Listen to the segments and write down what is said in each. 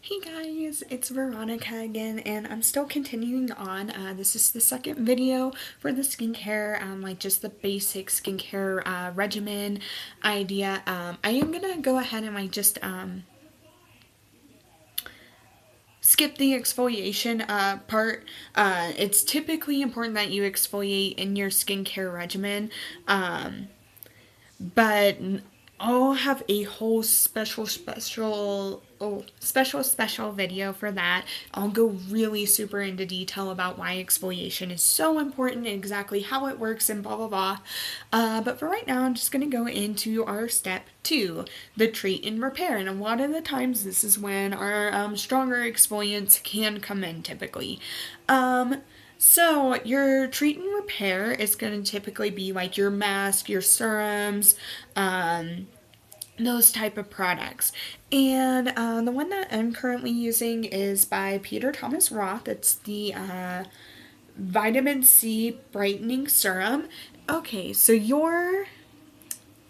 Hey guys, it's Veronica again, and I'm still continuing on. This is the second video for the skincare, like just the basic skincare regimen idea. I am gonna go ahead and just skip the exfoliation part. It's typically important that you exfoliate in your skincare regimen. But I'll have a whole special video for that. I'll go really super into detail about why exfoliation is so important and exactly how it works and blah blah blah. But for right now, I'm just going to go into our step 2, the treat and repair. And a lot of the times this is when our stronger exfoliants can come in typically. So your treat and repair is going to typically be like your mask, your serums, those type of products. And the one that I'm currently using is by Peter Thomas Roth. It's the Vitamin C Brightening Serum. Okay, so your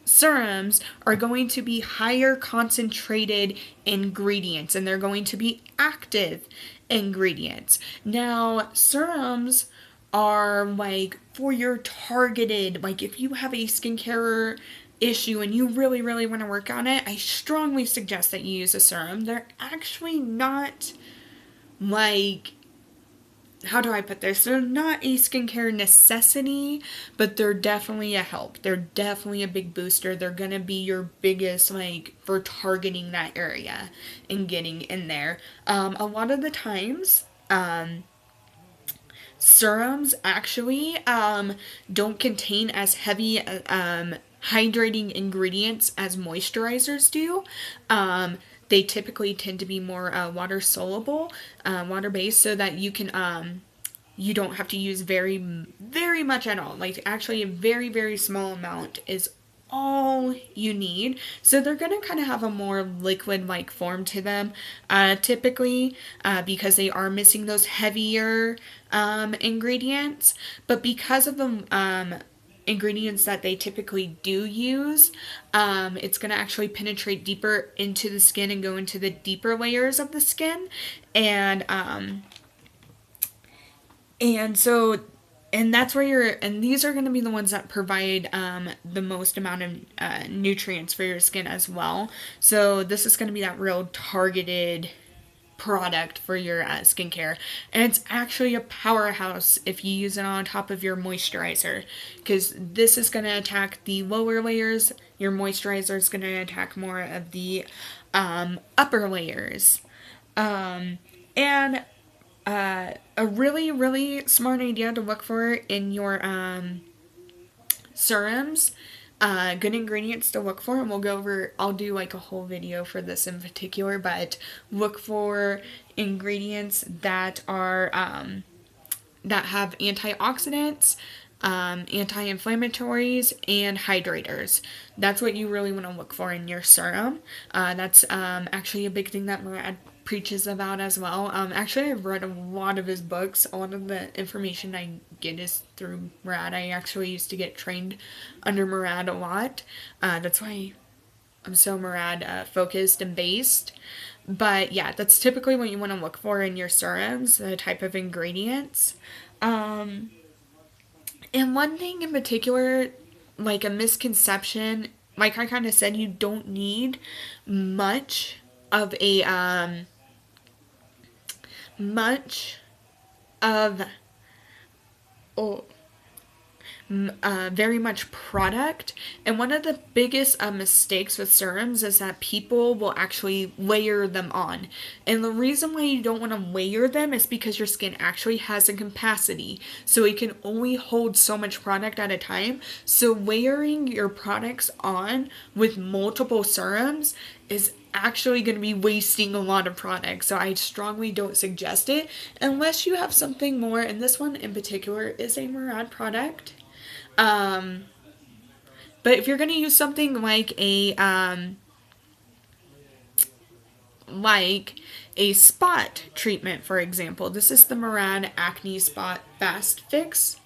serums are going to be higher concentrated ingredients and they're going to be active ingredients. Now, serums are like for your targeted, like if you have a skincare issue and you really want to work on it, I strongly suggest that you use a serum. They're actually not like, how do I put this? They're not a skincare necessity, but they're definitely a help. They're definitely a big booster. They're gonna be your biggest, like, for targeting that area and getting in there. A lot of the times, serums actually don't contain as heavy hydrating ingredients as moisturizers do. They typically tend to be more water soluble, water based, so that you don't have to use very much at all. Like actually a very small amount is all you need. So they're going to kind of have a more liquid-like form to them, typically, because they are missing those heavier ingredients. But because of the ingredients that they typically do use, it's going to actually penetrate deeper into the skin and go into the deeper layers of the skin. And so, and that's where and these are going to be the ones that provide the most amount of nutrients for your skin as well. So this is going to be that real targeted product for your skincare, and it's actually a powerhouse if you use it on top of your moisturizer, because this is going to attack the lower layers. Your moisturizer is going to attack more of the upper layers. And a really smart idea to look for in your serums, good ingredients to look for, and we'll go over, I'll do like a whole video for this in particular, but look for ingredients that are that have antioxidants, anti-inflammatories, and hydrators. That's what you really want to look for in your serum. That's actually a big thing that Murad preaches about as well. Actually, I've read a lot of his books. A lot of the information I get is through Murad. I actually used to get trained under Murad a lot. That's why I'm so Murad focused and based. But yeah, that's typically what you want to look for in your serums, the type of ingredients. And one thing in particular, like a misconception, like I kind of said, you don't need much of a much of oh, very much product. And one of the biggest mistakes with serums is that people will actually layer them on. And the reason why you don't want to layer them is because your skin actually has a capacity. So it can only hold so much product at a time. So layering your products on with multiple serums is actually going to be wasting a lot of product. So I strongly don't suggest it unless you have something more. And this one in particular is a Murad product. But if you're going to use something like a spot treatment, for example, this is the Murad Acne Spot Fast Fix.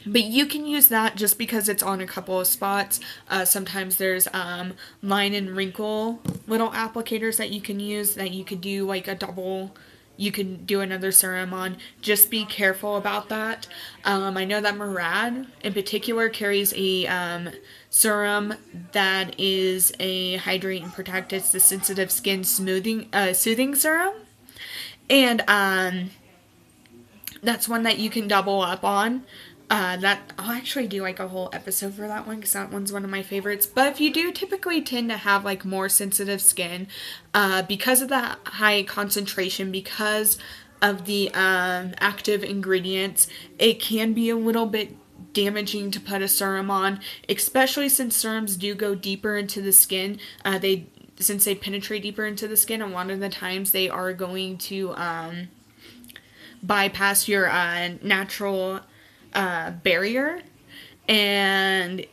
But you can use that just because it's on a couple of spots. Sometimes there's line and wrinkle little applicators that you can use that you could do like a double. You can do another serum on. Just be careful about that. I know that Murad in particular carries a serum that is a hydrate and protect. It's the sensitive skin soothing serum. And that's one that you can double up on. That I'll actually do like a whole episode for that one because that one's one of my favorites. But if you do typically tend to have like more sensitive skin, because of the high concentration, because of the active ingredients, it can be a little bit damaging to put a serum on, especially since serums do go deeper into the skin. Since they penetrate deeper into the skin, a lot of the times they are going to bypass your natural barrier, and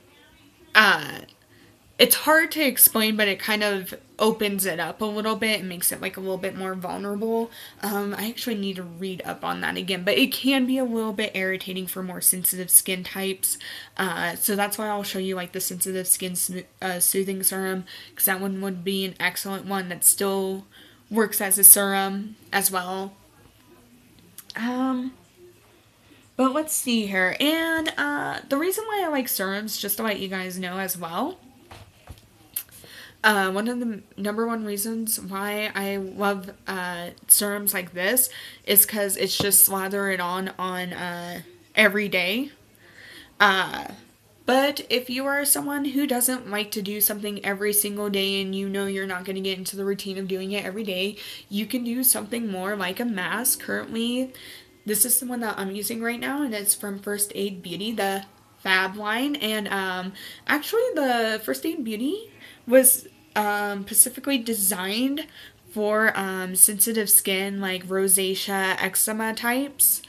it's hard to explain, but it kind of opens it up a little bit and makes it like a little bit more vulnerable. I actually need to read up on that again, but it can be a little bit irritating for more sensitive skin types. So that's why I'll show you like the sensitive skin soothing serum, because that one would be an excellent one that still works as a serum as well. But let's see here. And the reason why I like serums, just to let you guys know as well, one of the number one reasons why I love serums like this is because it's just slather it on every day. But if you are someone who doesn't like to do something every single day and you know you're not going to get into the routine of doing it every day, you can do something more like a mask. Currently, this is the one that I'm using right now, and it's from First Aid Beauty, the Fab line. And actually, the First Aid Beauty was specifically designed for sensitive skin, like rosacea, eczema types.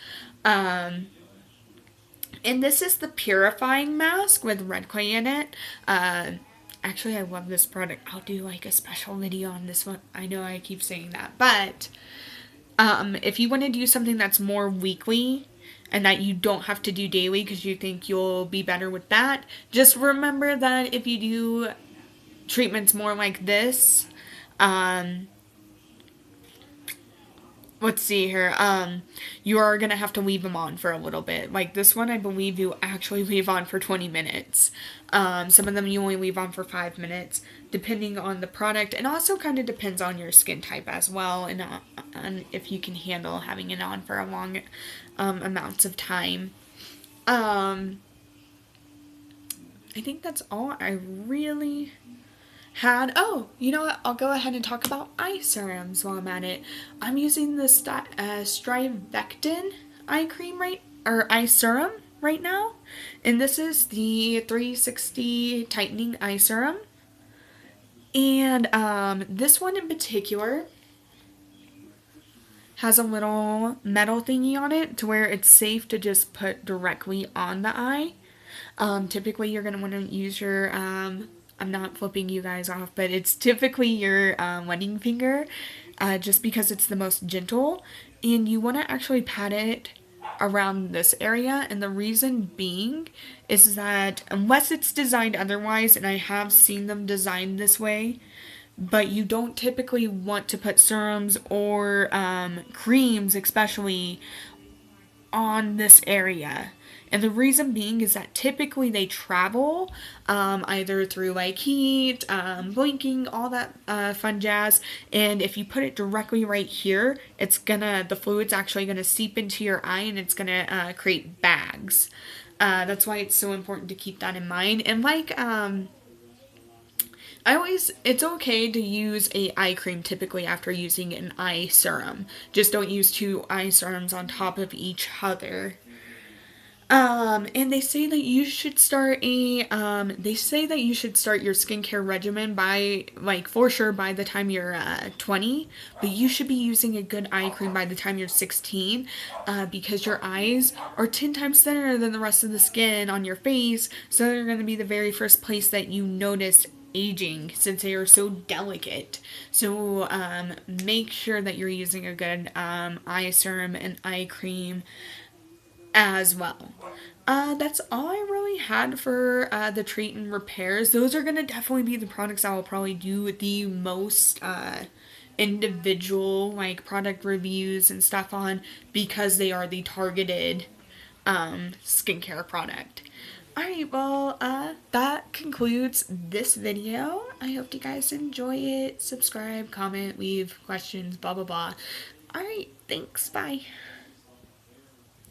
And this is the purifying mask with red clay in it. Actually, I love this product. I'll do like a special video on this one. I know I keep saying that, but if you want to do something that's more weekly and that you don't have to do daily because you think you'll be better with that, just remember that if you do treatments more like this, let's see here, you are going to have to leave them on for a little bit. Like this one, I believe you actually leave on for 20 minutes. Some of them you only leave on for 5 minutes, depending on the product. And also kind of depends on your skin type as well, and if you can handle having it on for a long amounts of time. I think that's all I really had. Oh, you know what? I'll go ahead and talk about eye serums while I'm at it. I'm using the Strivectin eye cream eye serum right now, and this is the 360 tightening eye serum. And this one in particular has a little metal thingy on it to where it's safe to just put directly on the eye. Typically you're going to want to use your I'm not flipping you guys off, but it's typically your wedding finger, just because it's the most gentle, and you want to actually pat it around this area. And the reason being is that unless it's designed otherwise, and I have seen them designed this way, but you don't typically want to put serums or creams especially on this area. And the reason being is that typically they travel either through like heat, blinking, all that fun jazz. And if you put it directly right here, the fluid's actually gonna seep into your eye and it's gonna create bags. That's why it's so important to keep that in mind. And like it's okay to use a eye cream typically after using an eye serum. Just don't use 2 eye serums on top of each other. And they say that you should start your skincare regimen for sure by the time you're 20, but you should be using a good eye cream by the time you're 16, because your eyes are 10 times thinner than the rest of the skin on your face, so they're going to be the very first place that you notice aging since they are so delicate. So make sure that you're using a good eye serum and eye cream as well. That's all I really had for the treat and repairs. Those are gonna definitely be the products I will probably do the most individual like product reviews and stuff on, because they are the targeted skincare product. Alright, well, that concludes this video. I hope you guys enjoy it. Subscribe, comment, leave questions, blah blah blah. Alright, thanks, bye.